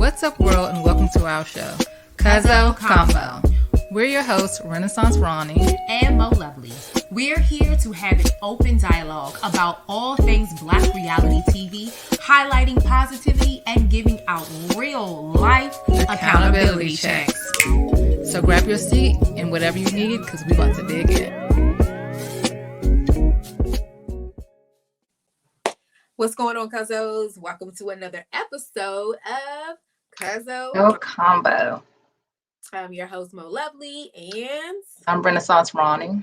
What's up, world, and welcome to our show, Cuzzo Convo. We're your hosts, Renaissance Ronnie and Mo Lovely. We're here to have an open dialogue about all things Black reality TV, highlighting positivity and giving out real life accountability checks. So grab your seat and whatever you need, because we're about to dig in. What's going on, Cuzzos? Welcome to another episode of Cuzzo Convo. I'm your host, Mo Lovely, and I'm Renaissance Ronnie.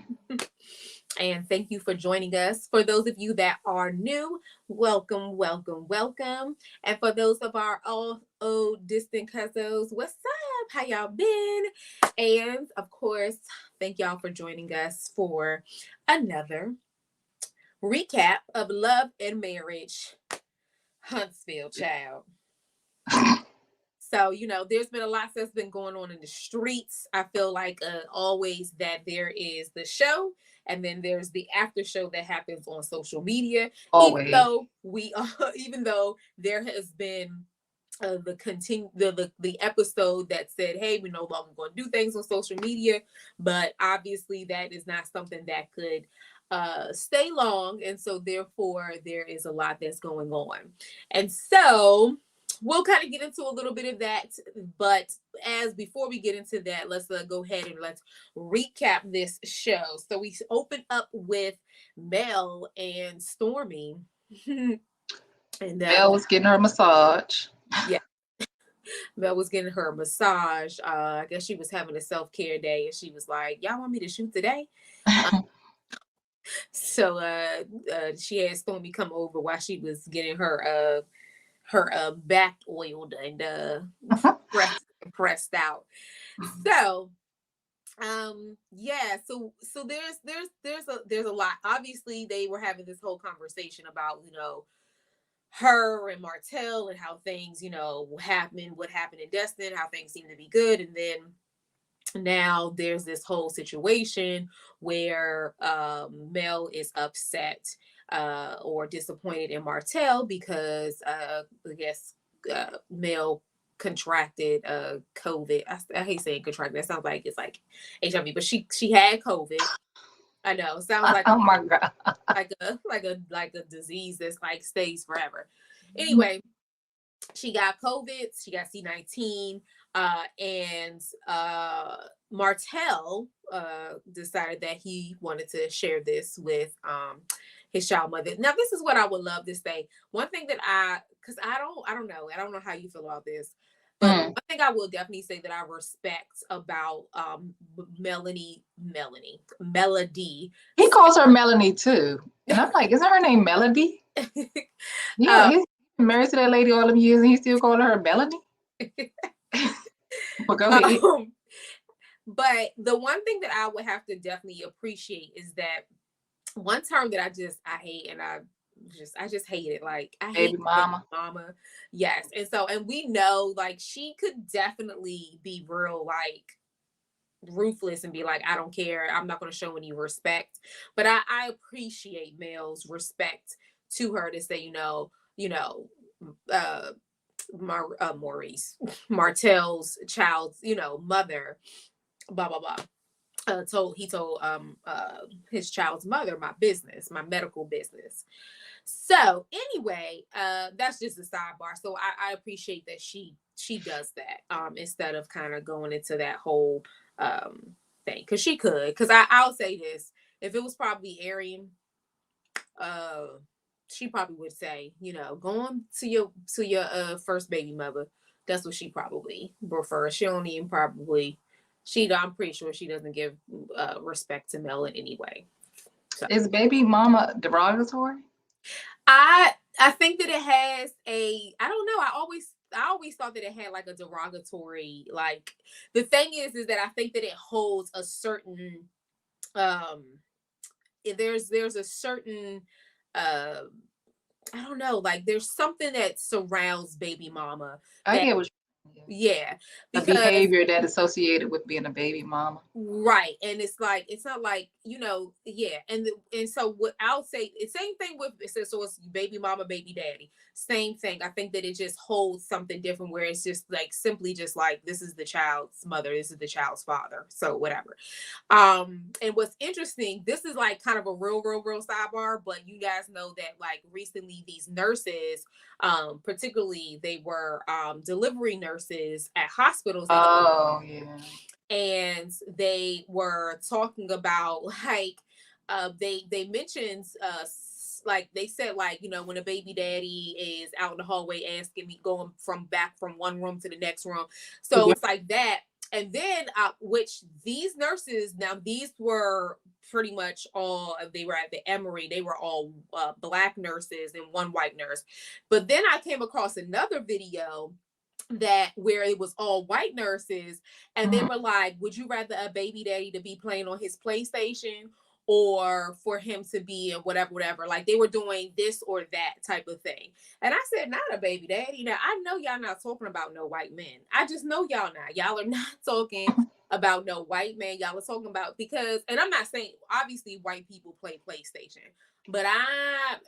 And thank you for joining us. For those of you that are new, welcome. And for those of our old distant Cuzzos, what's up? How y'all been? And of course, thank y'all for joining us for another recap of Love and Marriage, Huntsville, child. So, there's been a lot that's been going on in the streets. I feel like always that there is the show and then there's the after show that happens on social media. Always. Even though there has been the episode that said, hey, we're no longer going to do things on social media, but obviously that is not something that could stay long. And so therefore there is a lot that's going on. And so we'll kind of get into a little bit of that, but before we get into that, let's go ahead and let's recap this show. So we open up with Mel and Stormy. And Mel was getting her a massage. Yeah. Mel was getting her a massage. I guess she was having a self-care day, and she was like, y'all want me to shoot today? So she had Stormy come over while she was getting her back oiled and pressed out. So so there's a lot. Obviously they were having this whole conversation about her and Martell and how things what happened in Destin, how things seem to be good, and then now there's this whole situation where Mel is upset or disappointed in Martell because I guess Mel contracted COVID. I hate saying contracted. That sounds like it's like HIV, but she had COVID. I know. It sounds like oh my God. like a disease that's like stays forever. Anyway, she got COVID. She got C-19. And Martell decided that he wanted to share this with his child mother. Now, this is what I would love to say. One thing that because I don't know how you feel about this, but one thing I will definitely say that I respect about Melody. He calls her Melanie too, and I'm like, isn't her name Melody? Yeah, he's married to that lady all them years, and he still calling her Melanie. Well, go ahead. But the one thing that I would have to definitely appreciate is that one term that I hate, and I just hate it. Like I hate baby mama. Yes. And we know like she could definitely be real like ruthless and be like, I don't care. I'm not going to show any respect. But I appreciate Mel's respect to her to say, Maurice, Martell's child's, mother, blah, blah, blah. He told his child's mother my medical business. So anyway, that's just a sidebar. So I appreciate that she does that instead of kind of going into that whole thing, because she could. Because I'll say this: if it was probably Arian, she probably would say, go on to your first baby mother. That's what she probably prefers. She don't even probably. I'm pretty sure she doesn't give respect to Mel in any way. So. Is baby mama derogatory? I think that it has I don't know. I always thought that it had like a derogatory, like the thing is that I think that it holds a certain there's a certain I don't know, like there's something that surrounds baby mama. I get what Yeah, A because behavior that associated with being a baby mama. right, and it's like it's not like yeah, and so what I'll say, it's same thing with it says so it's baby mama, baby daddy, same thing. I think that it just holds something different where it's just like simply just like this is the child's mother, this is the child's father, so whatever. And what's interesting, this is like kind of a real sidebar, but you guys know that like recently these nurses, particularly they were delivery nurses at hospitals. Oh yeah. And they were talking about like they mentioned like they said like when a baby daddy is out in the hallway asking me going from back from one room to the next room, so Yeah. it's like that. And then which these nurses, now these were pretty much all, they were at the Emory, they were all Black nurses and one white nurse. But then I came across another video that where it was all white nurses, and they Mhm. were like, would you rather a baby daddy to be playing on his PlayStation or for him to be in whatever, like they were doing this or that type of thing. And I said, not a baby daddy. Now I know y'all not talking about no white men, I just know y'all are not talking about no white man. Y'all are talking about, because, and I'm not saying obviously white people play PlayStation, but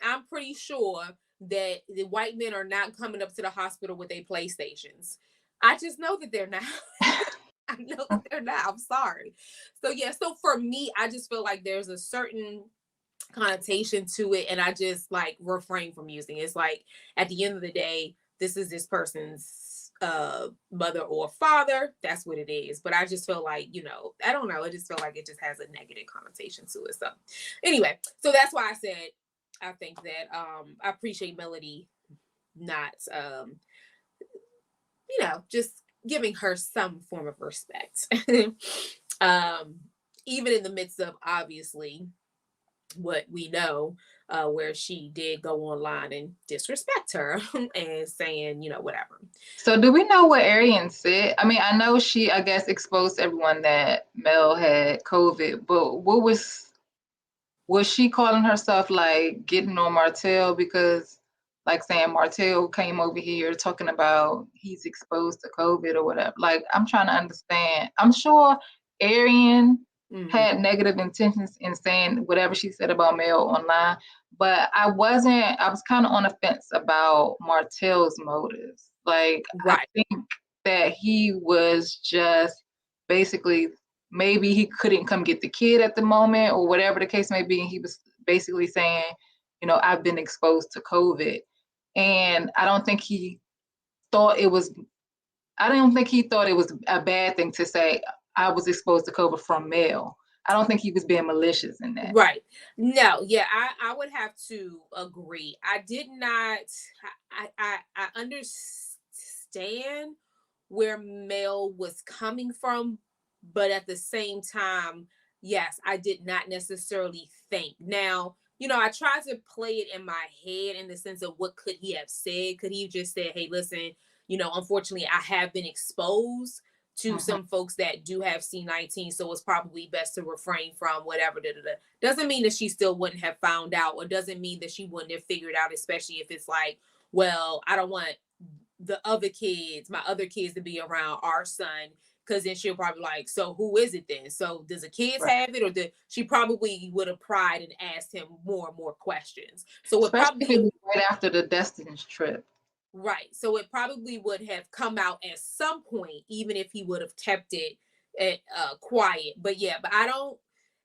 I'm pretty sure that the white men are not coming up to the hospital with their PlayStations. I just know that they're not. I know that they're not. I'm sorry. So yeah, so for me, I just feel like there's a certain connotation to it, and I just like refrain from using it. It's like at the end of the day, this is this person's mother or father. That's what it is. But I just feel like, I don't know. I just feel like it just has a negative connotation to it. So anyway, so that's why I said I think that I appreciate Melody not just giving her some form of respect. um Even in the midst of obviously what we know, where she did go online and disrespect her and saying, whatever. So do we know what Arian said? I mean, I know she, I guess, exposed everyone that Mel had COVID, but what was she calling herself like getting on Martell because like saying Martell came over here talking about he's exposed to COVID or whatever? Like, I'm trying to understand. I'm sure Arian had negative intentions in saying whatever she said about Mel online, but I was kind of on the fence about Martell's motives. Like, I Right. think that he was just basically, maybe he couldn't come get the kid at the moment or whatever the case may be. And he was basically saying, I've been exposed to COVID. And I don't think he thought it was a bad thing to say, I was exposed to COVID from Mel. I don't think he was being malicious in that. Right. No, yeah, I would have to agree. I did not, I understand where Mel was coming from, but at the same time, yes, I did not necessarily think. Now, I tried to play it in my head in the sense of what could he have said? Could he just say, hey, listen, unfortunately, I have been exposed to Mhm. some folks that do have C19, so it's probably best to refrain from whatever. Doesn't mean that she still wouldn't have found out, or doesn't mean that she wouldn't have figured out, especially if it's like, well, I don't want my other kids to be around our son, because then she'll probably like, so who is it then? So does the kids Right. have it, or she probably would have pried and asked him more and more questions. So it Especially if probably it was right after the Destiny's trip. right. So it probably would have come out at some point, even if he would have kept it quiet. But yeah, but I don't,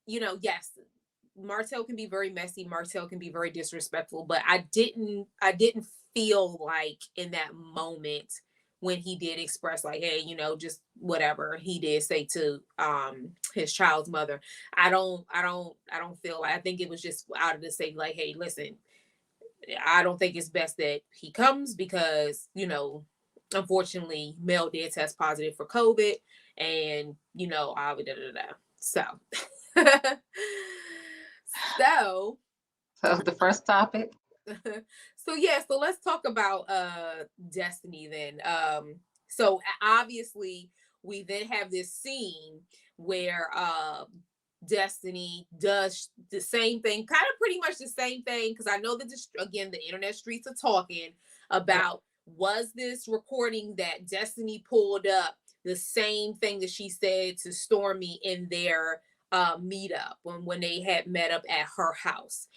yes, Martell can be very messy. Martell can be very disrespectful, but I didn't feel like in that moment when he did express like, hey, just whatever he did say to his child's mother. I don't feel like, I think it was just out of the say like, hey, listen, I don't think it's best that he comes because, unfortunately, Mel did test positive for COVID, and, I would, So, so, So the first topic. so yeah, so let's talk about Destiny then. So obviously we then have this scene where Destiny does the same thing, kind of pretty much the same thing, because I know that again the internet streets are talking about was this recording that Destiny pulled up the same thing that she said to Stormy in their meetup when they had met up at her house.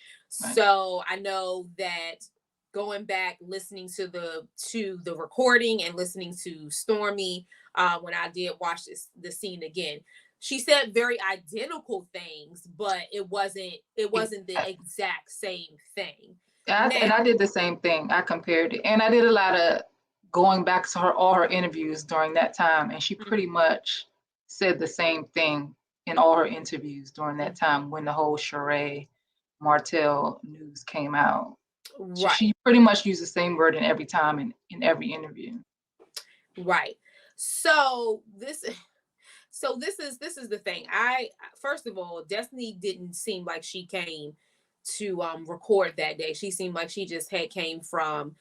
Right. So I know that going back, listening to the recording and listening to Stormy, when I did watch the scene again, she said very identical things, but it wasn't the exact same thing. And I did the same thing. I compared it, and I did a lot of going back to all her interviews during that time, and she pretty much said the same thing in all her interviews during that time when the whole Sheree Martell news came out. Right. She pretty much used the same word in every time in every interview. Right. So this is the thing. First of all, Destiny didn't seem like she came to record that day. She seemed like she just came from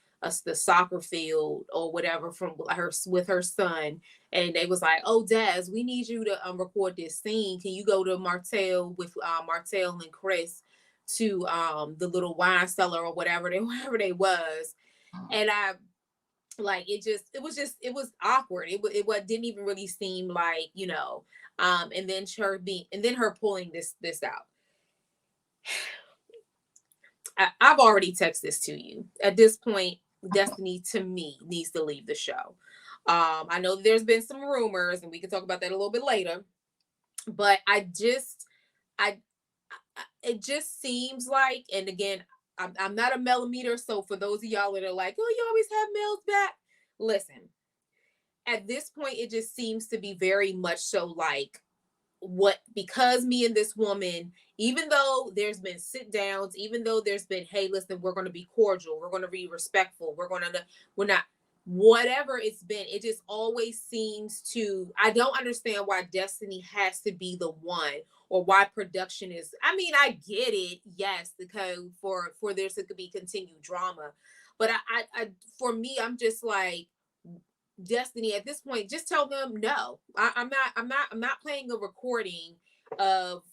the soccer field or whatever from her with her son, and they was like, "Oh, Daz, we need you to record this scene. Can you go to Martell with Martell and Chris to the little wine cellar or whatever they was?" And I like it was awkward. It didn't even really seem like, and then her pulling this out. I've already texted this to you. At this point, Destiny to me needs to leave the show. I know there's been some rumors, and we can talk about that a little bit later. But it just seems like, and again, I'm not a millimeter, so for those of y'all that are like, oh, you always have Mel's back, listen. At this point, it just seems to be very much so like because me and this woman, even though there's been sit downs, even though there's been, hey, listen, we're going to be cordial, we're going to be respectful, we're not, whatever it's been, it just always seems to, I don't understand why Destiny has to be the one, or why production is, I mean, I get it, yes, because for there to be continued drama, but I for me, I'm just like, Destiny, at this point, just tell them no. I'm not playing a recording of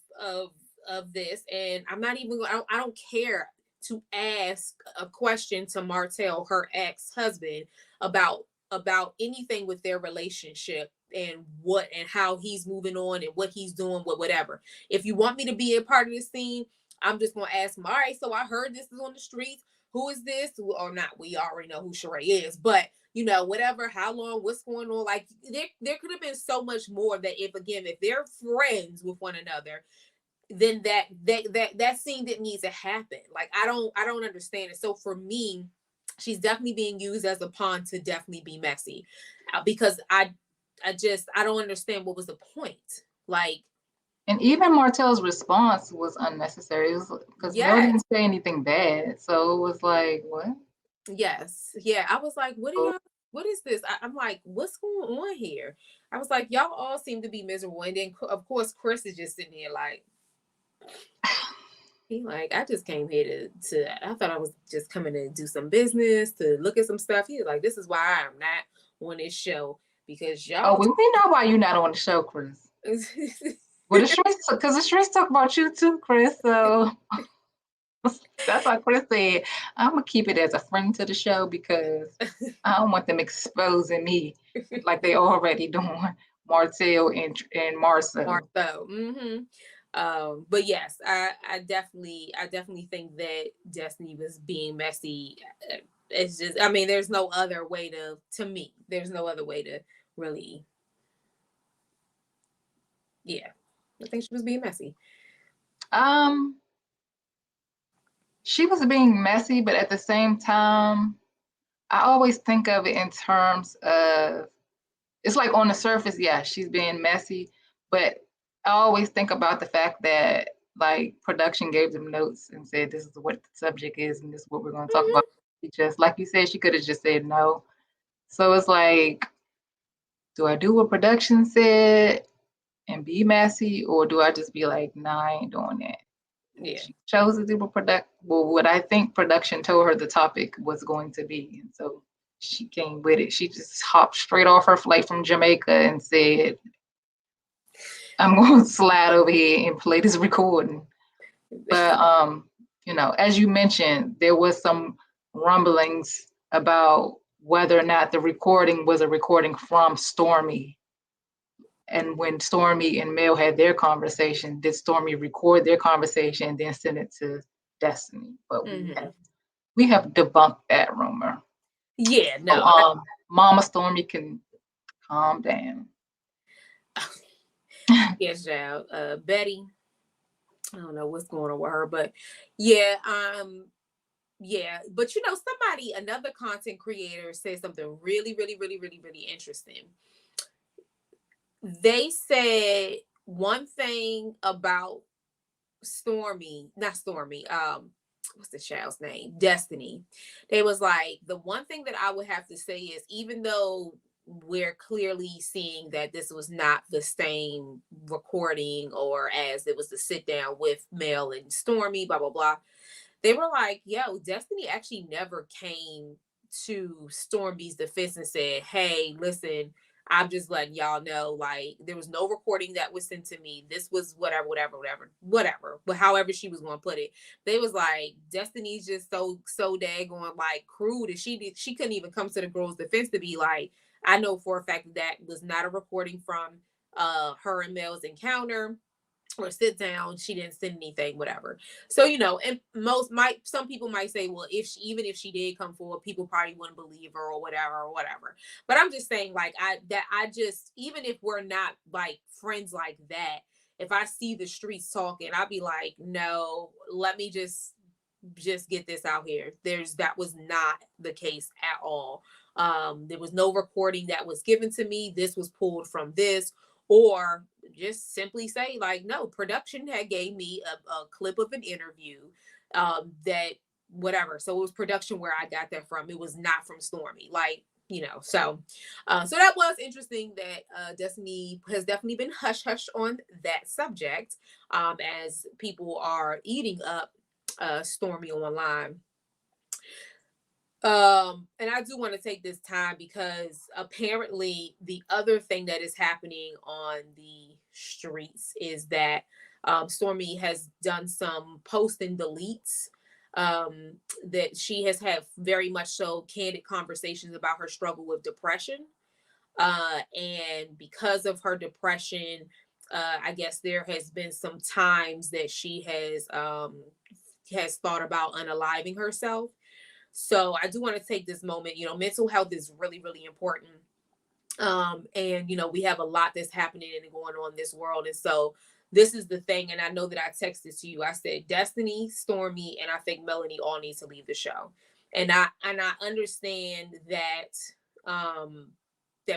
this, and I'm not even. I don't care to ask a question to Martell, her ex-husband, about anything with their relationship and how he's moving on and what he's doing, whatever. If you want me to be a part of this scene, I'm just gonna ask him. All right, so I heard this is on the streets. Who is this? Or not? We already know who Sheree is, but whatever, how long, what's going on, like there could have been so much more that if they're friends with one another, then that scene didn't need to happen. Like I don't understand it. So for me, she's definitely being used as a pawn to definitely be messy, because I don't understand what was the point. Like, and even Martell's response was unnecessary. It was because Mel didn't say anything bad, so it was like, what? Yes. Yeah. I was like, what is this? I'm like, what's going on here? I was like, y'all all seem to be miserable. And then, of course, Chris is just sitting here like, I just came here I thought I was just coming to do some business, to look at some stuff. He was like, this is why I'm not on this show, because y'all. Oh, we know why you're not on the show, Chris. Well, because the streets talk about you too, Chris. So that's why Chris said, I'm going to keep it as a friend to the show, because I don't want them exposing me like they already doing Martell and Marsau. Mm-hmm. But yes, I definitely think that Destiny was being messy. It's just, I mean, there's no other way to me. There's no other way to really. Yeah, I think she was being messy. She was being messy, but at the same time, I always think of it in terms of, it's like on the surface, yeah, she's being messy, but I always think about the fact that like production gave them notes and said, this is what the subject is and this is what we're going to talk about. Just like you said, she could have just said no. So it's like, do I do what production said and be messy, or do I just be like, nah, I ain't doing that? Yeah. She chose to do what I think production told her the topic was going to be. And so she came with it. She just hopped straight off her flight from Jamaica and said, I'm going to slide over here and play this recording. But, as you mentioned, there was some rumblings about whether or not the recording was a recording from Stormy. And when Stormy and Mel had their conversation, did Stormy record their conversation and then send it to Destiny? But we have debunked that rumor. Yeah, So no. Mama Stormy can calm down. Yes, child. Betty, I don't know what's going on with her, but yeah, yeah. But somebody, another content creator said something really, really, really, really, really interesting. They said one thing about not Stormy, what's the child's name? Destiny. They was like, the one thing that I would have to say is, even though we're clearly seeing that this was not the same recording, or as it was the sit down with Mel and Stormy, blah blah blah. They were like, yo, Destiny actually never came to Stormy's defense and said, hey, listen, I'm just letting y'all know, like, there was no recording that was sent to me. This was whatever, whatever, whatever, whatever. But however she was going to put it, they was like, Destiny's just so daggone like crude, and she couldn't even come to the girl's defense to be like, I know for a fact that was not a recording from her and Mel's encounter or sit down. She didn't send anything, whatever. So, and some people might say, well, even if she did come forward, people probably wouldn't believe her or whatever. But I'm just saying, like, I just, even if we're not like friends like that, if I see the streets talking, I'd be like, no, let me just get this out here. That was not the case at all. There was no recording that was given to me. This was pulled from this, or just simply say, like, no, production had gave me a clip of an interview, that whatever. So it was production where I got that from. It was not from Stormy. Like, so that was interesting that Destiny has definitely been hush hush on that subject, as people are eating up Stormy online. And I do want to take this time because apparently the other thing that is happening on the streets is that Stormy has done some post and deletes, that she has had very much so candid conversations about her struggle with depression. And because of her depression, I guess there has been some times that she has thought about unaliving herself. So I do want to take this moment. Mental health is really, really important. And we have a lot that's happening and going on in this world. And so this is the thing. And I know that I texted to you. I said Destiny, Stormy, and I think Melanie all need to leave the show. And I understand that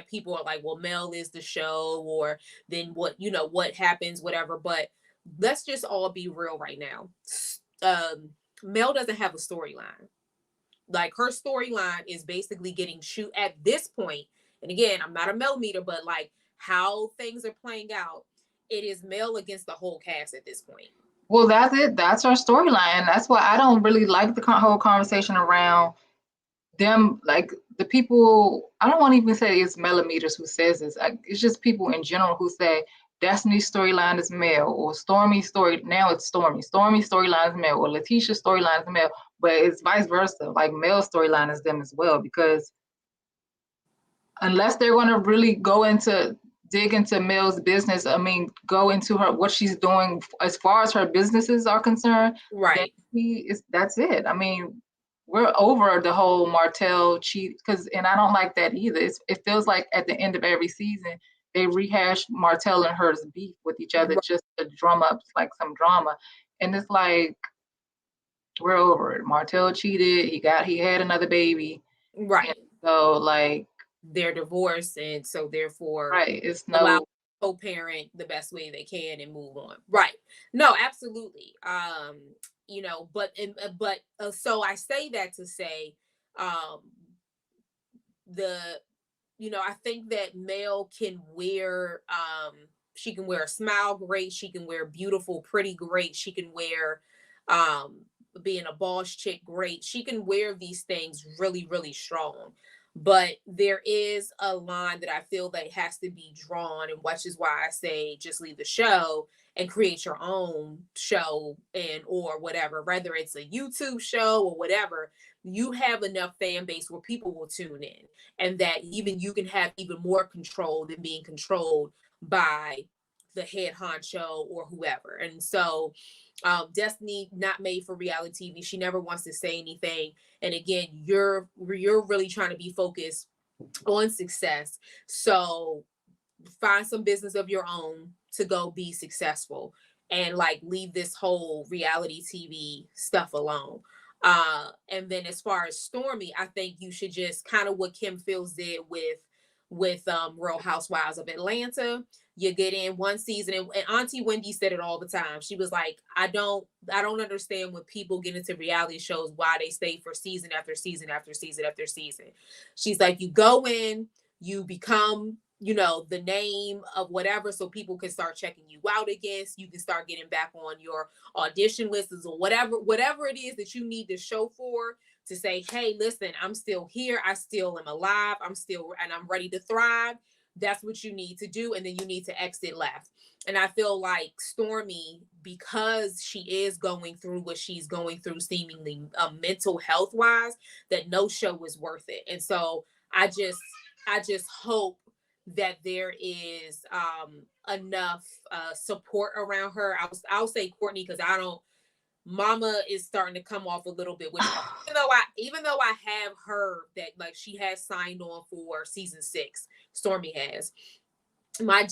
people are like, well, Mel is the show, or then what happens, whatever. But let's just all be real right now. Mel doesn't have a storyline. Like, her storyline is basically getting shoot at this point. And again, I'm not a Mel meter, but like how things are playing out, it is Mel against the whole cast at this point. Well, that's it. That's her storyline. That's why I don't really like the whole conversation around them. Like, the people, I don't want to even say it's millimeters who says this. It's just people in general who say Destiny's storyline is Mel, or Stormy's story. Now it's Stormy. Stormy's storyline is Mel, or Letitia's storyline is Mel. But it's vice versa. Like, Mel's storyline is them as well, because unless they're going to really dig into Mel's business, I mean, go into what she's doing as far as her businesses are concerned, right? That's it. I mean, we're over the whole Martell cheat, and I don't like that either. It feels like at the end of every season they rehash Martell and her's beef with each other, just to drum up like some drama, and it's like, we're over it. Martell cheated. He had another baby, right? So, like, they're divorced, and so therefore, right, it's allow no co-parent the best way they can and move on. Right? No, absolutely. So I say that to say, the I think that Mel can wear, she can wear a smile great, she can wear beautiful pretty great, she can wear being a boss chick great, she can wear these things really, really strong. But there is a line that I feel that has to be drawn, and which is why I say just leave the show and create your own show, and or whatever, whether it's a YouTube show or whatever. you have enough fan base where people will tune in, and that even you can have even more control than being controlled by the head honcho or whoever. And so Destiny not made for reality TV. She never wants to say anything. And again, you're really trying to be focused on success. So find some business of your own to go be successful, and like leave this whole reality TV stuff alone. And then as far as Stormy, I think you should just kind of what Kim Fields did with Real Housewives of Atlanta. You get in one season, and Auntie Wendy said it all the time. She was like, I don't understand when people get into reality shows why they stay for season after season after season after season. She's like, you go in, you become, you know, the name of whatever, so people can start checking you out again. So you can start getting back on your audition lists or whatever it is that you need to show for, to say, hey, listen, I'm still here, I still am alive, and I'm ready to thrive. That's what you need to do. And then you need to exit left. And I feel like Stormy, because she is going through what she's going through, seemingly mental health wise, that no show is worth it. And so I just hope that there is enough support around her. I'll say Courtney, because I don't. Mama is starting to come off a little bit, which even though I have heard that like she has signed on for season 6, Stormy has. My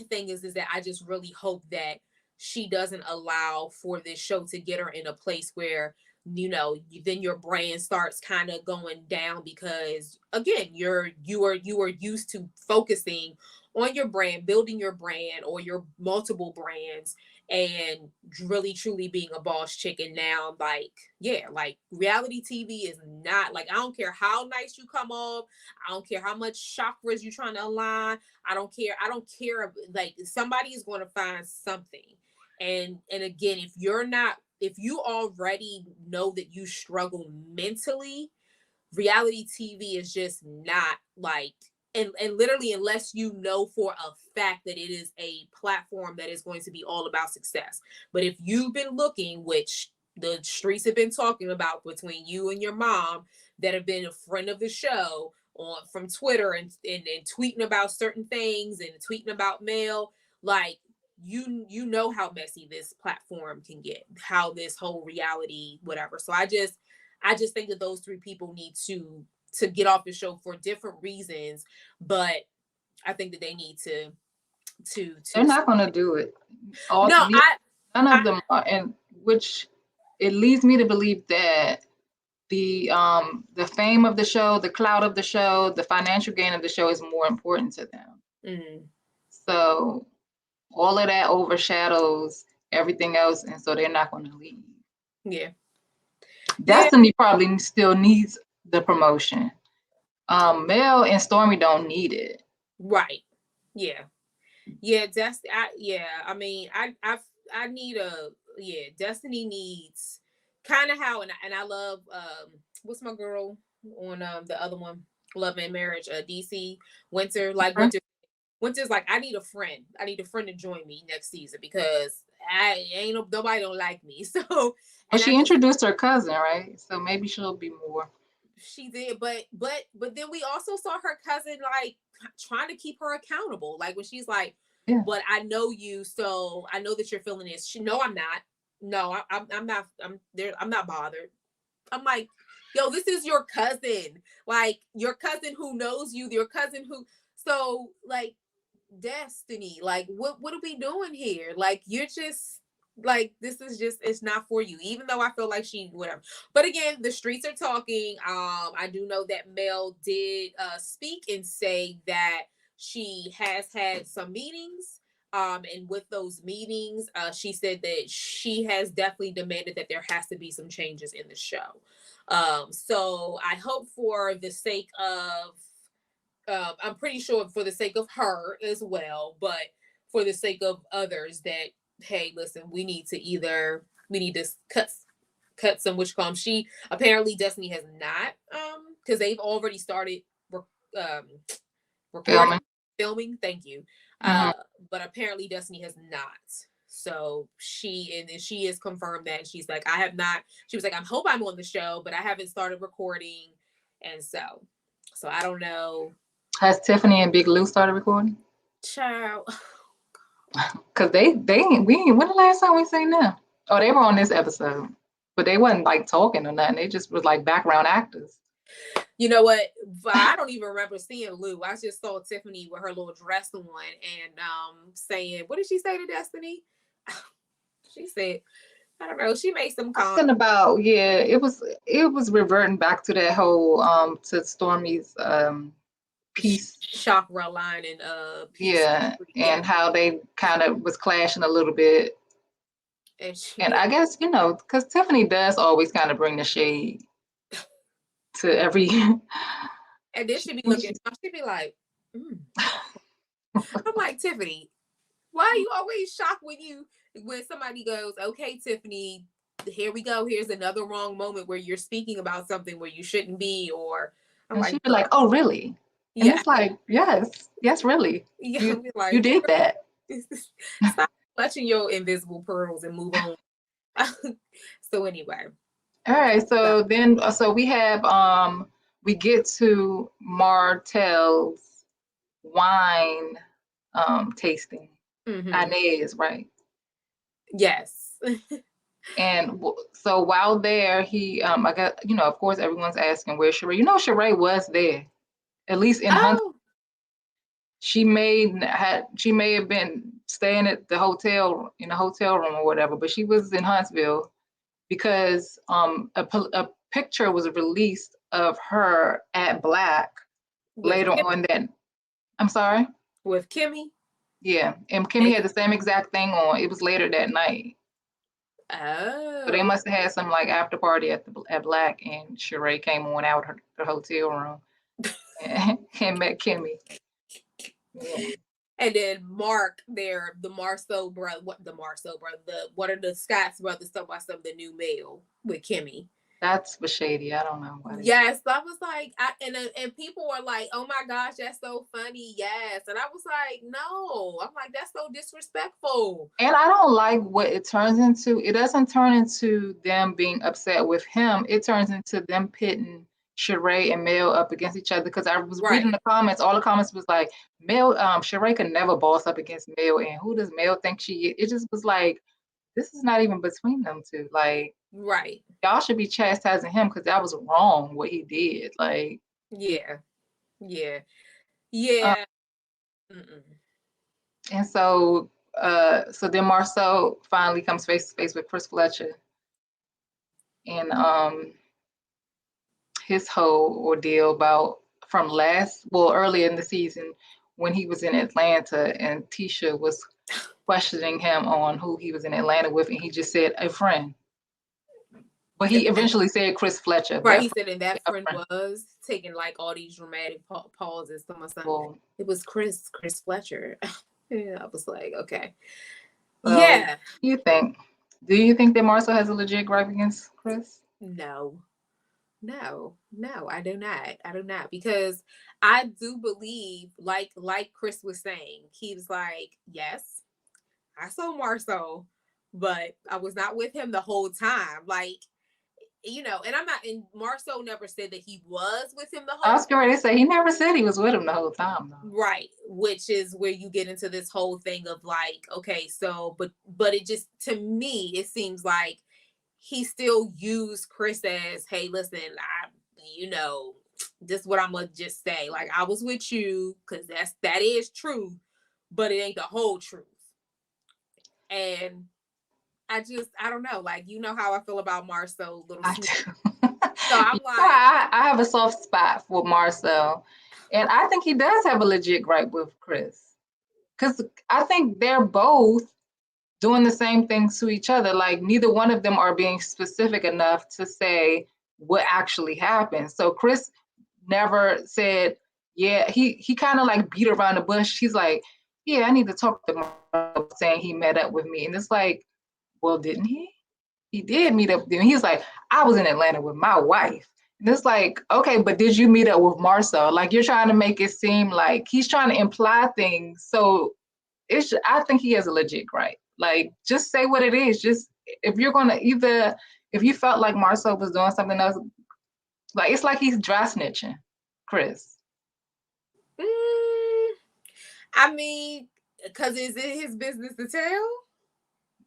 thing is that I just really hope that she doesn't allow for this show to get her in a place where, you know, then your brand starts kind of going down, because again, you are used to focusing on your brand, building your brand or your multiple brands, and really truly being a boss chick. And now, like, yeah, like reality TV is not like, I don't care how nice you come off, I don't care how much chakras you're trying to align, I don't care. Like, somebody is going to find something. And again, if you already know that you struggle mentally, reality TV is just not like, and literally, unless you know for a fact that it is a platform that is going to be all about success. But if you've been looking, which the streets have been talking about between you and your mom, that have been a friend of the show on from Twitter and tweeting about certain things and tweeting about Mel, like, you know how messy this platform can get, how this whole reality, whatever. So I just think that those 3 people need to get off the show for different reasons, but I think that they need to They're not going to do it. no, None of them are, and which it leads me to believe that the fame of the show, the clout of the show, the financial gain of the show is more important to them. Mm-hmm. So all of that overshadows everything else, and so they're not going to leave. Yeah. Destiny probably still needs the promotion. Mel and Stormy don't need it. Right. Yeah. Yeah. I mean, I need Destiny needs kind of how, and I love, what's my girl on, the other one, Love and Marriage, DC Winter, like Winter's like, I need a friend. I need a friend to join me next season, because nobody don't like me. So, Well, she introduced her cousin, right? So maybe she'll be more. She did, but then we also saw her cousin like trying to keep her accountable. Like when she's like, yeah, but I know you, so I know that you're feeling this. No, I'm not. No, I'm not. I'm there. I'm not bothered. I'm like, yo, this is your cousin. Like your cousin who knows you, your cousin who. So like, Destiny, like what are we doing here? Like you're just like, this is just, it's not for you, even though I feel like she whatever. But again, the streets are talking. I do know that Mel did speak and say that she has had some meetings, and with those meetings, she said that she has definitely demanded that there has to be some changes in the show. So I hope, for the sake of I'm pretty sure for the sake of her as well, but for the sake of others, that, hey, listen, we need to cut some witchcraft. She apparently, Destiny has not, because they've already started recording, filming. Thank you. But apparently Destiny has not. So she is confirmed that she's like, I have not. She was like, I hope I'm on the show, but I haven't started recording, and so I don't know. Has Tiffany and Big Lou started recording? Child. Cause we when the last time we seen them? Oh, they were on this episode, but they wasn't like talking or nothing. They just was like background actors. You know what? I don't even remember seeing Lou. I just saw Tiffany with her little dress on and saying, what did she say to Destiny? She said, I don't know. She made some comments. Something about, yeah, it was reverting back to that whole to Stormy's peace chakra line and peace. Yeah, and how they kind of was clashing a little bit. And I guess, you know, because Tiffany does always kind of bring the shade to every. And then she'd be looking, she'd be like, I'm like, Tiffany, why are you always shocked when somebody goes, okay, Tiffany, here we go. Here's another wrong moment where you're speaking about something where you shouldn't be, or I'm and like, she'd be like, oh, really? And it's like, yes, really. Yeah, you did that. Stop clutching your invisible pearls and move on. So anyway. All right. So then, we have we get to Martell's wine tasting. Inez, right? Yes. And so while there, he I got, you know, of course, everyone's asking where's Sheree. You know, Sheree was there, at least in Huntsville. She may have been staying at the hotel in a hotel room or whatever, but she was in Huntsville because a picture was released of her at Black later on that. I'm sorry? With Kimmy? Yeah, and Kimmy had the same exact thing on. It was later that night. Oh. So they must have had some like after party at Black, and Sheree came on out the hotel room and met Kimmy. Yeah. And then Mark there, the Marsau brother, one of the Scott's brothers talking about some of the new mail with Kimmy. That's was shady. I don't know why. Yes, I was like, and people were like, "Oh my gosh, that's so funny." Yes, and I was like, "No," I'm like, "That's so disrespectful." And I don't like what it turns into. It doesn't turn into them being upset with him. It turns into them pitting Sheree and Mel up against each other. Because I was reading the comments. All the comments was like, Mel, Sheree could never boss up against Mel, and who does Mel think she is? It just was like, this is not even between them two. Like, y'all should be chastising him because that was wrong what he did. Like, yeah. And so then Marsau finally comes face to face with Chris Fletcher, and his whole ordeal about from earlier in the season when he was in Atlanta and Tisha was questioning him on who he was in Atlanta with, and he just said a friend. But he eventually said Chris Fletcher. Right, he said, and that friend was taking like all these dramatic pauses to my son. Well, it was Chris Fletcher. Yeah, I was like, okay. Yeah. Do you think that Marsau has a legit gripe against Chris? No, I do not, because I do believe, like Chris was saying, he was like, yes, I saw Marsau, but I was not with him the whole time. Like, you know, and Marsau never said that he was with him the whole time. I was going to say, he never said he was with him the whole time, though. Right, which is where you get into this whole thing of like, okay, so, but it just, to me, it seems like he still used Chris as, hey, listen, this is what I'm gonna just say. Like, I was with you because that is true, but it ain't the whole truth. And I don't know. Like, you know how I feel about Marsau, little sweet. So I'm like, I have a soft spot for Marsau, and I think he does have a legit gripe with Chris, because I think they're both doing the same things to each other. Like, neither one of them are being specific enough to say what actually happened. So Chris never said, yeah, he kind of like beat around the bush. He's like, yeah, I need to talk to Marsau, saying he met up with me. And it's like, well, didn't he? He did meet up with him. He's like, I was in Atlanta with my wife. And it's like, okay, but did you meet up with Marsau? Like, you're trying to make it seem like he's trying to imply things. So I think he has a legit gripe. Like, just say what it is. Just if you're gonna either if you felt like Marsau was doing something else, like it's like he's dry snitching, Chris. I mean, because is it his business to tell?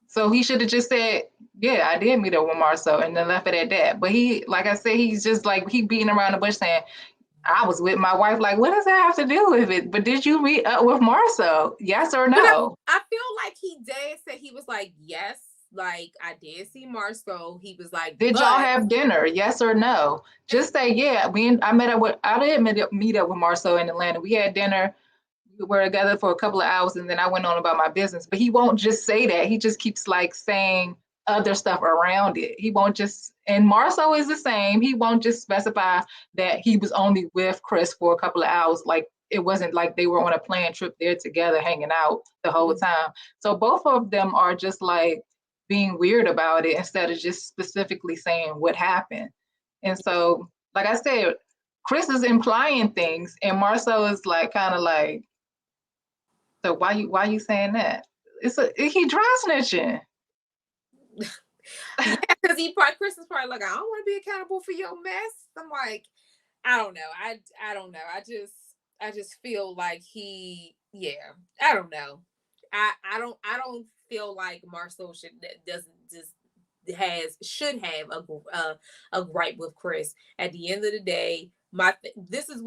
So he should have just said, "Yeah, I did meet up with Marsau," and then left it at that. But he, like I said, he's just like he beating around the bush saying, "I was with my wife." Like, what does that have to do with it? But did you meet up with Marsau? Yes or no? I feel like he did say he was like, yes, like I did see Marsau. He was like, Did y'all but have dinner? Yes or no? Just say, "Yeah, I did meet up with Marsau in Atlanta. We had dinner. We were together for a couple of hours, and then I went on about my business." But he won't just say that. He just keeps like saying other stuff around it. He won't just, and Marsau is the same. He won't just specify that he was only with Chris for a couple of hours. Like it wasn't like they were on a planned trip there together, hanging out the whole time. So both of them are just like being weird about it instead of just specifically saying what happened. And so, like I said, Chris is implying things, and Marsau is like kind of like, so why you saying that? He dry snitching. yeah, because Chris is probably like, I don't want to be accountable for your mess. I'm like, I don't know. I don't know. I just feel like yeah, I don't know. I don't feel like Marsau doesn't just should have a gripe with Chris. At the end of the day, this is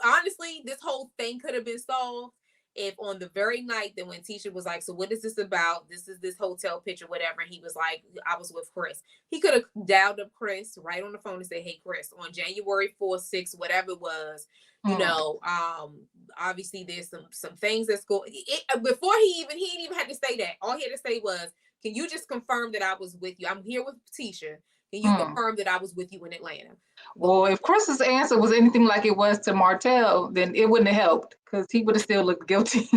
honestly, this whole thing could have been solved if on the very night that when Tisha was like, so what is this about? This is this hotel picture, whatever. And he was like, I was with Chris. He could have dialed up Chris right on the phone and said, hey, Chris, on January 4th, 6th, whatever it was, you know, obviously there's some things that's going before he didn't even have to say that. All he had to say was, can you just confirm that I was with you? I'm here with Tisha. Can you confirm that I was with you in Atlanta? Well, if Chris's answer was anything like it was to Martell, then it wouldn't have helped because he would have still looked guilty.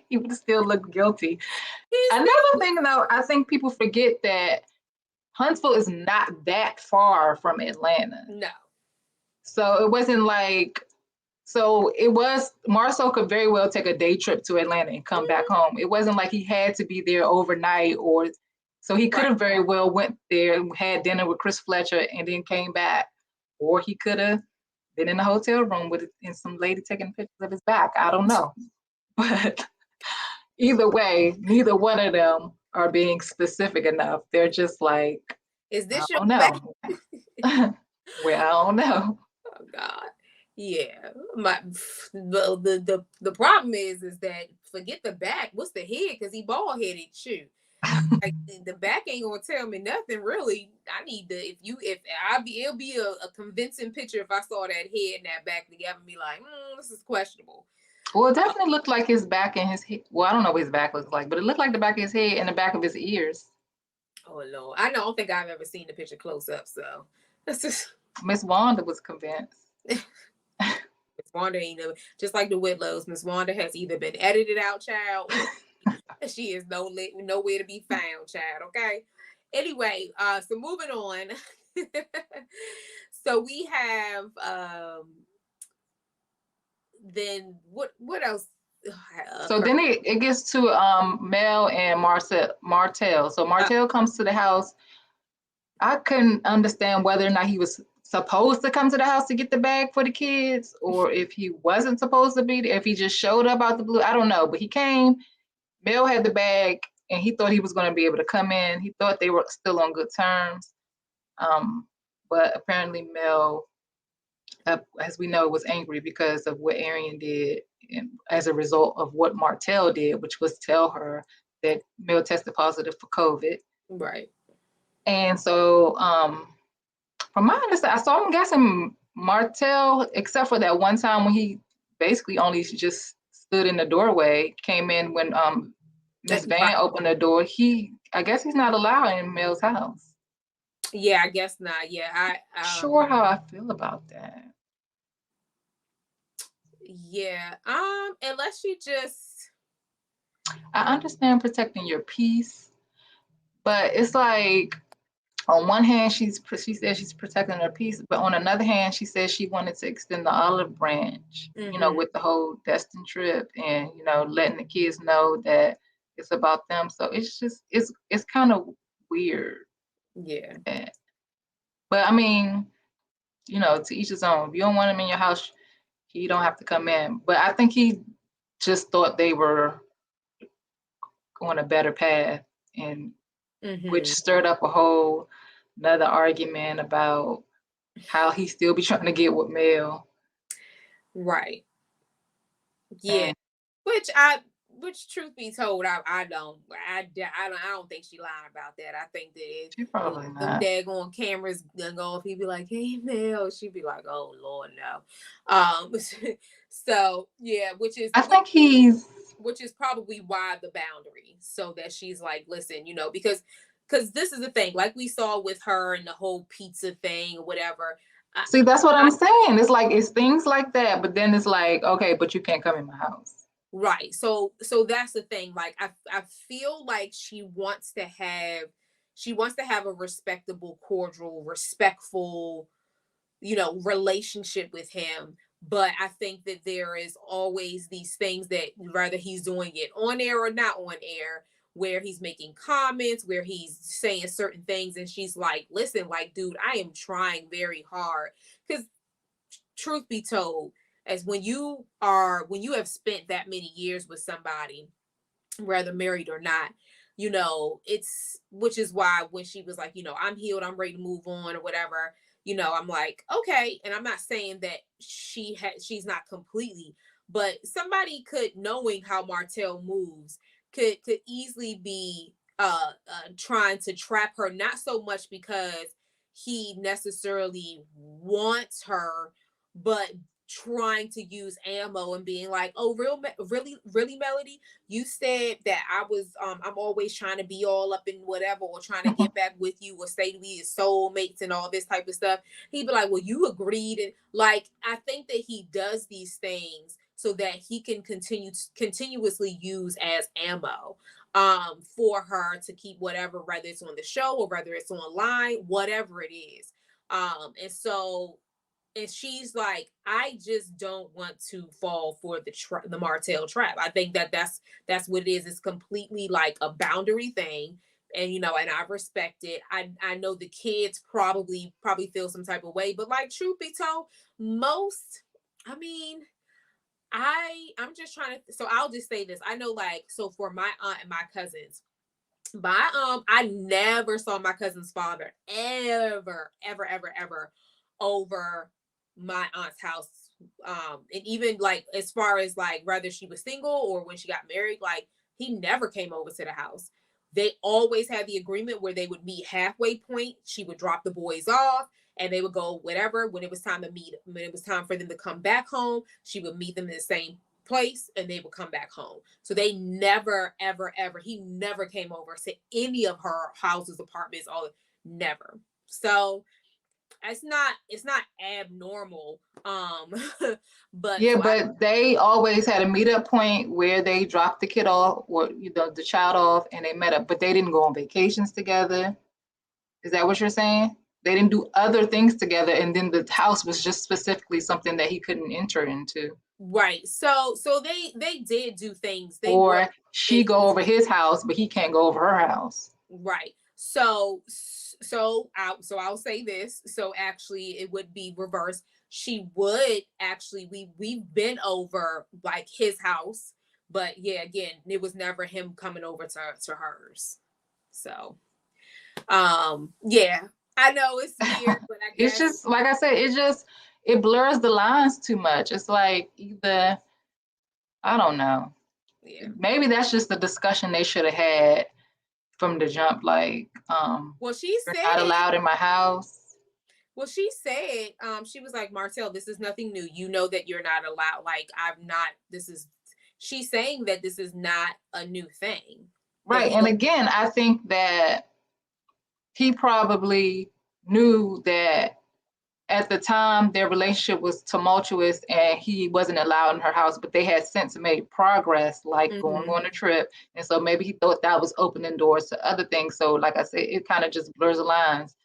He would have still looked guilty. Another thing, though, I think people forget that Huntsville is not that far from Atlanta. No. So it wasn't like, so it was, Marsau could very well take a day trip to Atlanta and come back home. It wasn't like he had to be there overnight, or so he could have very well went there and had dinner with Chris Fletcher and then came back. Or he could have been in the hotel room with and some lady taking pictures of his back. I don't know. But either way, neither one of them are being specific enough. They're just like, is this I don't know. Well, I don't know. Oh God. Yeah. The problem is that forget the back. What's the head? Because he bald headed. Shoot. Like the back ain't gonna tell me nothing really. I need it'll be a convincing picture if I saw that head and that back together and be like, this is questionable. Well, it definitely looked like his back and his head. Well, I don't know what his back looks like, but it looked like the back of his head and the back of his ears. Oh Lord. I don't think I've ever seen the picture close up, so that's just Miss Wanda was convinced. Miss Wanda ain't never, just like the Whitlows, Miss Wanda has either been edited out, child, or she is nowhere to be found, child. Okay. Anyway, so moving on. So we have then what else? So then it gets to Mel and Martell. So Martell comes to the house. I couldn't understand whether or not he was supposed to come to the house to get the bag for the kids, or if he wasn't supposed to be there, if he just showed up out the blue. I don't know, but he came. Mel had the bag, and he thought he was going to be able to come in. He thought they were still on good terms, but apparently Mel, as we know, was angry because of what Arian did, and as a result of what Martell did, which was tell her that Mel tested positive for COVID. Right. And so, from my understanding, so I'm guessing Martell, except for that one time when he basically only just stood in the doorway, came in when Miss Van opened the door. I guess he's not allowed in Mel's house. Yeah, I guess not. Yeah, Sure how I feel about that. Yeah. Unless you just, I understand protecting your peace, but it's like, on one hand, she says she's protecting her peace, but on another hand, she says she wanted to extend the olive branch, with the whole Destin trip, and letting the kids know that it's about them. So it's just it's kind of weird. Yeah. But I mean, you know, to each his own. If you don't want him in your house, he don't have to come in. But I think he just thought they were on a better path, and which stirred up a whole another argument about how he still be trying to get with Mel. Right. Yeah. And Which truth be told, I don't think she lying about that. I think that if she probably them not. daggone cameras gonna go off, he'd be like, "Hey, Mel," she'd be like, "Oh Lord, no." So yeah, I think he's which is probably why the boundary, so that she's like, listen, because this is the thing, like we saw with her and the whole pizza thing or whatever. see, that's what I'm saying. It's like it's things like that, but then it's like, okay, but you can't come in my house. Right. So that's the thing. Like I feel like she wants to have a respectable, cordial, respectful, relationship with him. But I think that there is always these things that whether he's doing it on air or not on air, where he's making comments, where he's saying certain things, and she's like, listen, like, dude, I am trying very hard. Because truth be told, as when you have spent that many years with somebody, whether married or not, it's which is why when she was like, I'm healed, I'm ready to move on or whatever, I'm like, okay. And I'm not saying that she's not completely, but somebody could, knowing how Martell moves, could easily be trying to trap her, not so much because he necessarily wants her, but trying to use ammo and being like, oh, really, really, Melody, you said that I was I'm always trying to be all up in whatever, or trying to get back with you, or say we as soulmates and all this type of stuff. He'd be like, well, you agreed. And like, I think that he does these things so that he can continuously use as ammo for her to keep whatever, whether it's on the show or whether it's online, whatever it is. And so, and she's like, I just don't want to fall for the Martell trap. I think that that's what it is. It's completely like a boundary thing. And and I respect it. I know the kids probably feel some type of way, but like, truth be told, most, I mean, I'm just trying to, so I'll just say this. I know, like, so for my aunt and my cousins, I never saw my cousin's father ever, ever, ever, ever over my aunt's house. And even like, as far as like whether she was single or when she got married, like, he never came over to the house. They always had the agreement where they would meet halfway point. She would drop the boys off and they would go whatever. When it was time to meet, when it was time for them to come back home, she would meet them in the same place and they would come back home. So they never, ever, ever, he never came over to any of her houses, apartments, all, never. So it's not abnormal. But Yeah, so I, but they always had a meetup point where they dropped the kid off or the child off and they met up, but they didn't go on vacations together. Is that what you're saying? They didn't do other things together, and then the house was just specifically something that he couldn't enter into. right. So they did do things. They were Or she they go over his house, but he can't go over her house. Right. I'll say this. So actually it would be reversed. She would actually, we've been over like his house, but yeah, again, it was never him coming over to hers. So yeah, I know it's weird, but I It's guess, just like I said, it blurs the lines too much. It's like either I don't know. yeah. Maybe that's just the discussion they should have had from the jump. Like, Well, she you're not said, allowed in my house. she was like, Martell, this is nothing new. You know that you're not allowed. Like, I'm not, she's saying that this is not a new thing. That Right. he And don't, again, I think that he probably knew that at the time their relationship was tumultuous and he wasn't allowed in her house, but they had since made progress, like going Mhm. on a trip. And so maybe he thought that was opening doors to other things. So like I said, it kind of just blurs the lines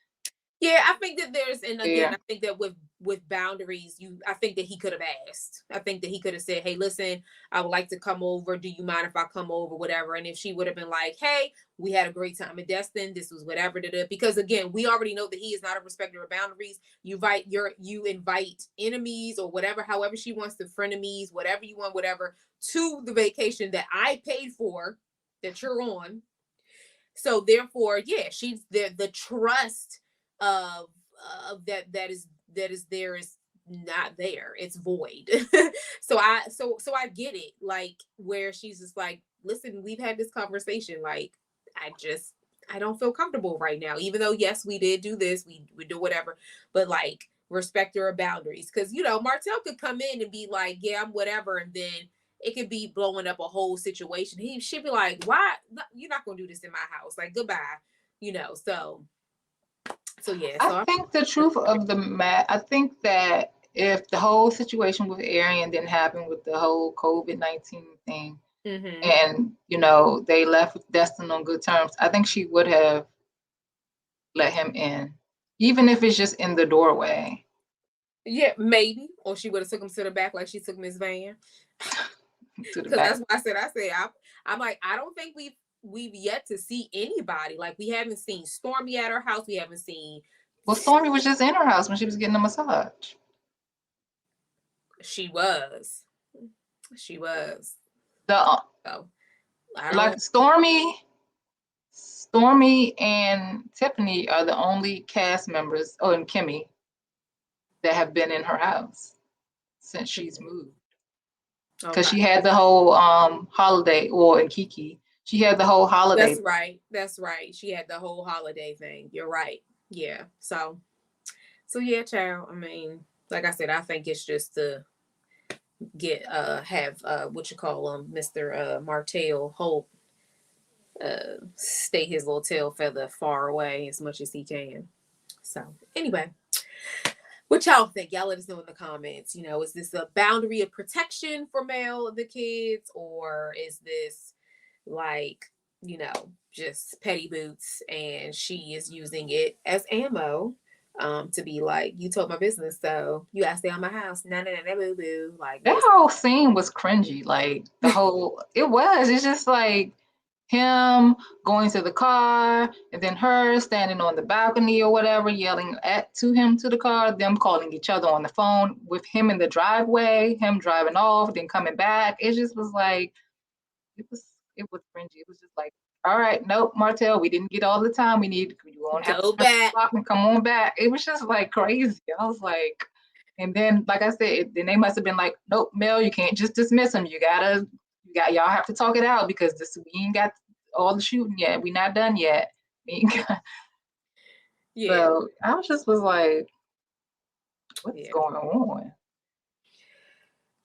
Yeah, I think that there's, and again, there. I think that with with boundaries, I think that he could have asked. I think that he could have said, hey, listen, I would like to come over. Do you mind if I come over? Whatever. And if she would have been like, hey, we had a great time in Destin. This was whatever. Because again, we already know that he is not a respecter of boundaries. You invite enemies or whatever, however she wants to, frenemies, whatever you want, whatever, to the vacation that I paid for, that you're on. So therefore, yeah, she's the trust of that is there is not there. It's void. So I get it. Like, where she's just like, listen, we've had this conversation. Like, I don't feel comfortable right now. Even though, yes, we did do this, we do whatever, but like, respect your boundaries. Because, Martell could come in and be like, yeah, I'm whatever, and then it could be blowing up a whole situation. She'd be like, why? You're not going to do this in my house. Like, goodbye. So yeah. I think the truth of the matter, I think that if the whole situation with Arian didn't happen with the whole COVID-19 thing, and they left with Destin on good terms, I think she would have let him in, even if it's just in the doorway. Yeah, maybe. Or she would have took him to the back like she took Miss Van. Because that's what I said. I'm like, I don't think we've yet to see anybody. Like, we haven't seen Stormy at her house. We haven't seen. Well, Stormy was just in her house when she was getting a massage. She was. Like Stormy and Tiffany are the only cast members, and Kimmy, that have been in her house since she's moved. Because she had the whole holiday, and Kiki, she had the whole holiday. That's right. She had the whole holiday thing. You're right. Yeah. So yeah, child. I mean, like I said, I think it's just to get have what you call him, Mr. Martell Hope, stay his little tail feather far away as much as he can. So anyway, what y'all think? Y'all let us know in the comments. Is this a boundary of protection for Mel, the kids, or is this like, just petty boots, and she is using it as ammo to be like, you told my business, so you gotta stay on my house. No, boo boo. Like, that whole scene was cringy. Like, it's just like him going to the car, and then her standing on the balcony or whatever, yelling to him to the car, them calling each other on the phone, with him in the driveway, him driving off, then coming back. It just was like, it was cringy. It was just like, all right, nope, Martell, we didn't get all the time we need. You want to go back and come on back? It was just like crazy. I was like, and then, like I said, then they must have been like, nope, Mel, you can't just dismiss him. Y'all have to talk it out, because we ain't got all the shooting yet. We not done yet. Yeah. So I was like, what's going on?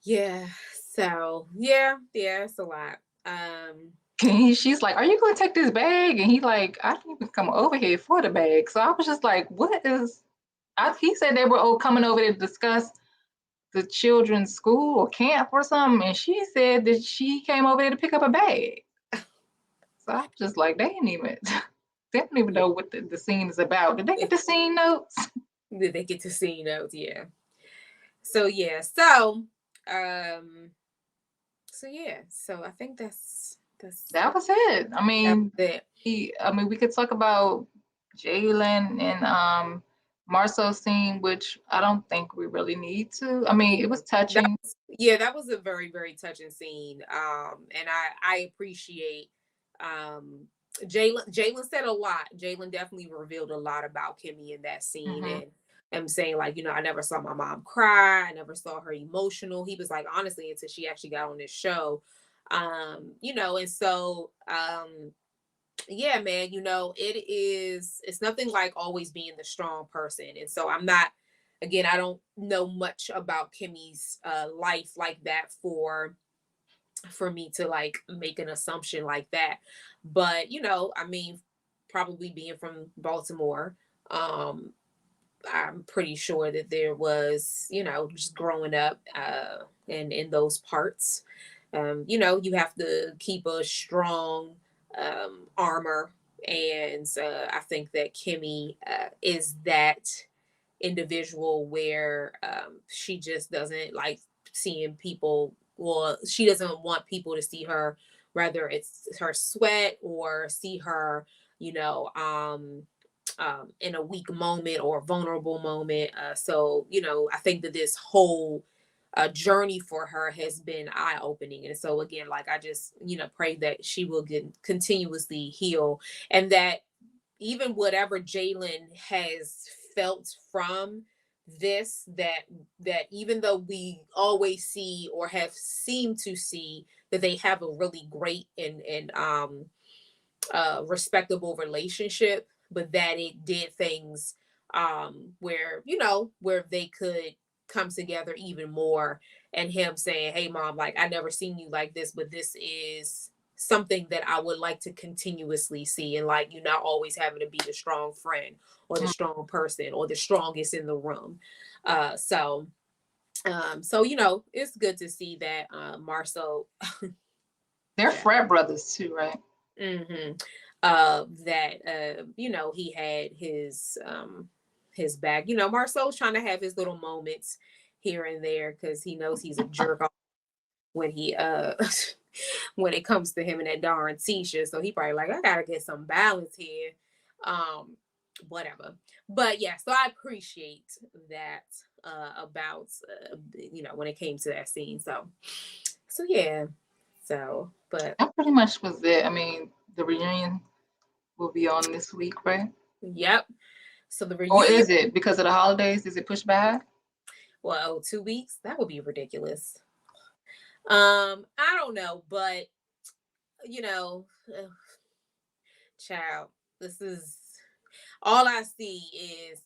Yeah. So yeah, it's a lot. She's like, are you going to take this bag? And he like, I didn't even come over here for the bag. So I was just like, he said they were coming over to discuss the children's school or camp or something. And she said that she came over there to pick up a bag. So I was just like, they don't even know what the scene is about. Did they get the scene notes? Did they get the scene notes? Yeah. So yeah. So I think that was it. I mean, we could talk about Jalen and Marsau scene, which I don't think we really need to. I mean, it was touching. That was a very, very touching scene. And I appreciate Jalen said a lot. Jalen definitely revealed a lot about Kimmy in that scene. And I'm saying, like, I never saw my mom cry. I never saw her emotional. He was like, honestly, until she actually got on this show. And so yeah, man, it's nothing like always being the strong person. And so I don't know much about Kimmy's life like that for me to like make an assumption like that. But I mean, probably being from Baltimore, I'm pretty sure that there was, just growing up in those parts, you have to keep a strong armor. And I think that Kimmy is that individual where she just doesn't like seeing people, well, she doesn't want people to see her, whether it's her sweat or see her, you know, in a weak moment or vulnerable moment. So, you know, I think that this whole journey for her has been eye opening. And so, again, like I just, you know, pray that she will get continuously heal, and that even whatever Jalen has felt from this, that even though we always see or have seemed to see that they have a really great and respectable relationship, but that it did things where, you know, where they could come together even more, and him saying, hey mom, like I never seen you like this, but this is something that I would like to continuously see, and like you not always having to be the strong friend or the strong person or the strongest in the room. So you know, it's good to see that Marsau. They're frat brothers too, right? Mm-hmm. That you know, he had his back. You know, Marcel's trying to have his little moments here and there because he knows he's a jerk off when he when it comes to him and that darn Tisha. So he probably like, I gotta get some balance here. Whatever. But yeah, so I appreciate that about you know, when it came to that scene. So yeah. So but That pretty much was it. I mean, the reunion will be on this week, right? yep. So the Or reunion, is it because of the holidays? Is it pushed back? well, 2 weeks, that would be ridiculous. I don't know, but you know, child, this is all I see is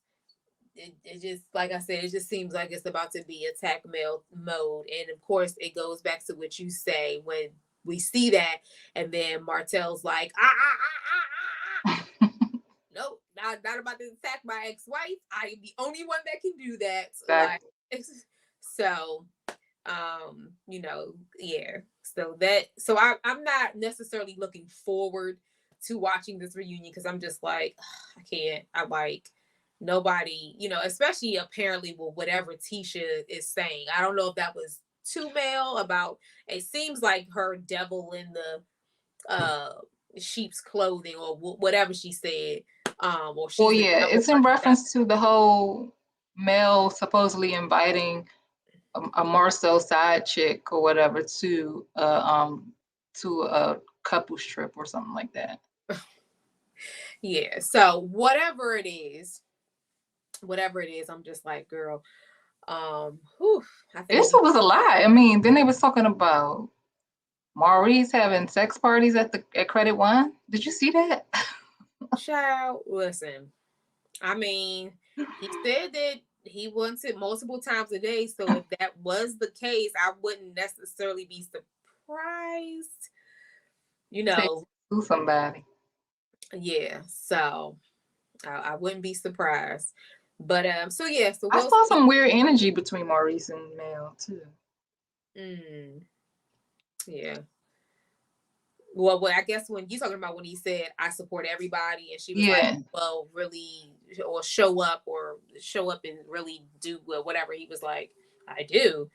it just, like I said, it just seems like it's about to be attack mail mode. And of course it goes back to what you say when we see that, and then Martell's like, nope, not about to attack my ex-wife. I am the only one that can do that. Like, Exactly. so you know, yeah. So I'm not necessarily looking forward to watching this reunion because I'm just like, I can't. I like nobody, you know, especially apparently with whatever Tisha is saying. I don't know if that was too male about, it seems like her devil in the sheep's clothing or whatever she said. Or Well, she's the yeah, devil it's in herself. reference to the whole Mel supposedly inviting a Marcel side chick or whatever to a couples trip or something like that. Yeah. So whatever it is, I'm just like, girl, whew, I think This was a lie. I mean, then they was talking about Maurice having sex parties at Credit One. Did you see that? child, listen, I mean, he said that he wants it multiple times a day. So if that was the case, I wouldn't necessarily be surprised. You Take know, to somebody. yeah. So I wouldn't be surprised. But so yeah, so I we'll saw see. some weird energy between Maurice and Mel too. Mm, yeah. Well, I guess when you talking about when he said I support everybody, and she was like, Yeah, "Well, really, or show up and really do whatever." He was like, "I do."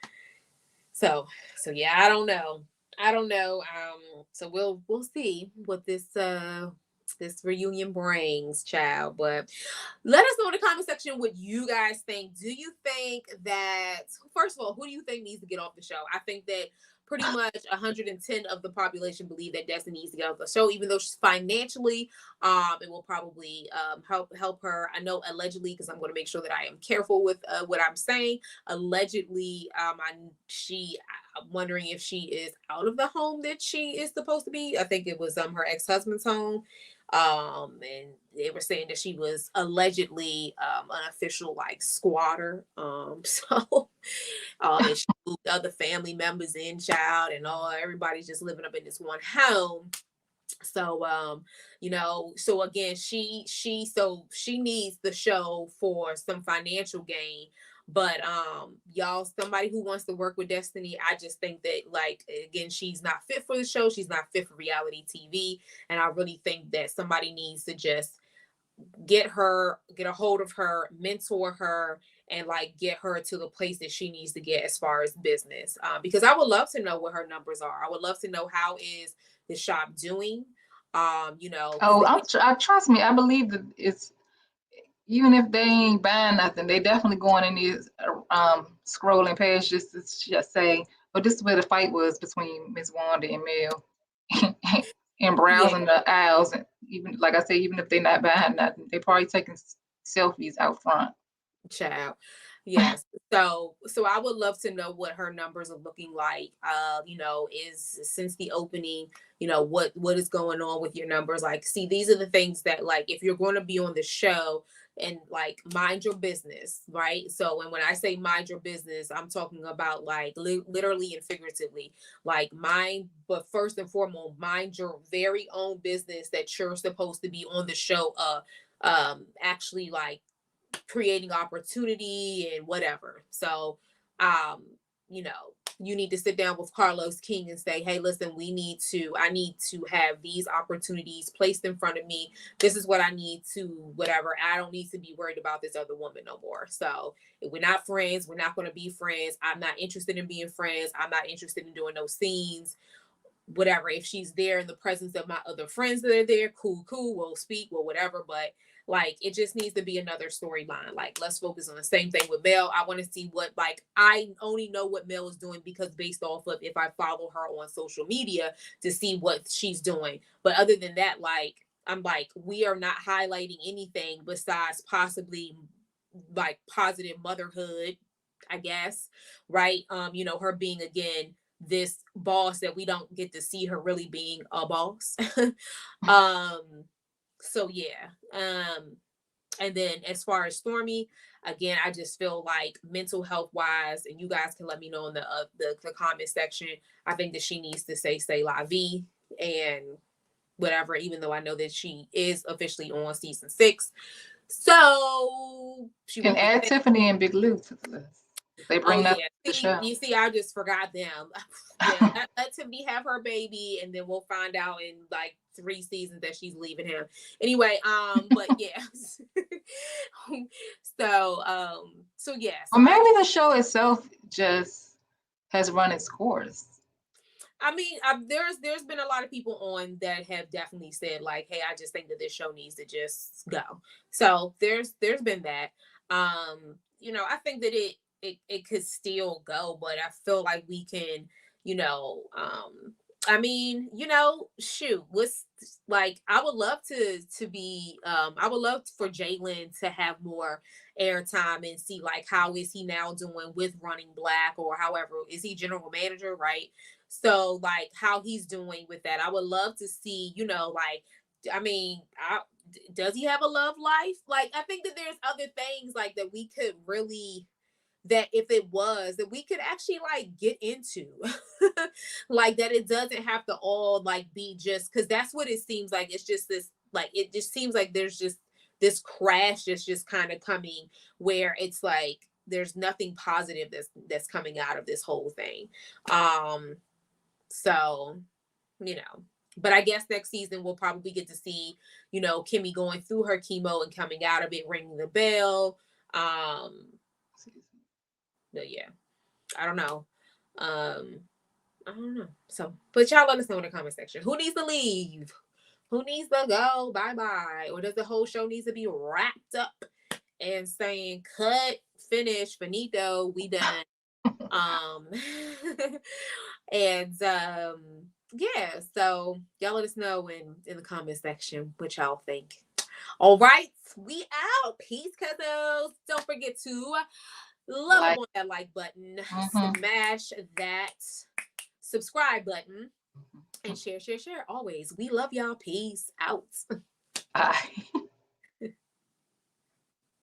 So yeah, I don't know. I don't know. So we'll see what this reunion brings, child. But let us know in the comment section what you guys think. Do you think that, first of all, who do you think needs to get off the show? I think that pretty much 110 of the population believe that Destiny needs to get off the show, even though she's financially, it will probably help her. I know allegedly, because I'm going to make sure that I am careful with what I'm saying. Allegedly, I'm wondering if she is out of the home that she is supposed to be. I think it was her ex-husband's home. And they were saying that she was allegedly an official like squatter. So and she moved other family members in, child, and all everybody's just living up in this one home. So you know, so again, she needs the show for some financial gain. But y'all, somebody who wants to work with Destiny, I just think that, like, again, she's not fit for the show, she's not fit for reality TV. And I really think that somebody needs to just get a hold of her, mentor her, and like get her to the place that she needs to get as far as business. Because I would love to know what her numbers are. I would love to know how is the shop doing. You know, Oh, trust me. I believe that it's even if they ain't buying nothing, they definitely going in these scrolling past just say, "Well, this is where the fight was between Miss Wanda and Mel," and yeah, browsing the aisles, and even like I say, even if they're not buying nothing, they probably taking selfies out front. child. Yes. So I would love to know what her numbers are looking like. You know, is since the opening, you know, what is going on with your numbers? Like, see, these are the things that like if you're going to be on the show and like mind your business, right? So and when I say mind your business, I'm talking about like literally and figuratively, like mind, but first and foremost, mind your very own business that you're supposed to be on the show actually like creating opportunity and whatever. So, um, you know, you need to sit down with Carlos King and say, hey, listen, I need to have these opportunities placed in front of me. This is what I need to, whatever. I don't need to be worried about this other woman no more. So if we're not friends, we're not going to be friends. I'm not interested in being friends. I'm not interested in doing those scenes, whatever. If she's there in the presence of my other friends that are there, cool, we'll speak, well, whatever. But like it just needs to be another storyline. Like let's focus on the same thing with Mel. I want to see what, like, I only know what Mel is doing because based off of if I follow her on social media to see what she's doing. But other than that, like I'm like, we are not highlighting anything besides possibly like positive motherhood, I guess, right? You know, her being again this boss that we don't get to see her really being a boss. um so yeah. And then as far as Stormy, again, I just feel like mental health wise, and you guys can let me know in the comment section. I think that she needs to say la vie and whatever, even though I know that she is officially on season 6. So she And won't be. add Tiffany and Big Lou to the list. They Oh bring that to yeah. the See, show. you see, I just forgot them. Yeah, let Tiffany have her baby, and then we'll find out in like 3 seasons that she's leaving him. Anyway, but yeah. So yeah. So Or maybe the show itself just has run its course. I mean, there's been a lot of people on that have definitely said like, hey, I just think that this show needs to just go. So there's been that. You know, I think that it could still go, but I feel like we can, you know, I mean, you know, shoot, what's like I would love to be I would love for Jalen to have more airtime and see like how is he now doing with Running Black, or however, is he general manager, right? So like how he's doing with that. I would love to see, you know, like I mean, does he have a love life? Like I think that there's other things like that we could really, that if it was that we could actually like get into like that it doesn't have to all like be just because that's what it seems like. It's just this like it just seems like there's just this crash that's just kind of coming where it's like there's nothing positive that's coming out of this whole thing. um so, you know, but I guess next season we'll probably get to see, you know, Kimmy going through her chemo and coming out of it, ringing the bell. But yeah, I don't know. I don't know. So, but y'all let us know in the comment section. Who needs to leave? Who needs to go? Bye bye. Or does the whole show needs to be wrapped up and saying cut, finish, finito, we done. Um and yeah, so y'all let us know in the comment section what y'all think. All right, we out. Peace, cuzzos. Don't forget to love up Like, on that like button, mm-hmm. smash that subscribe button, and share always. We love y'all. Peace out. Bye.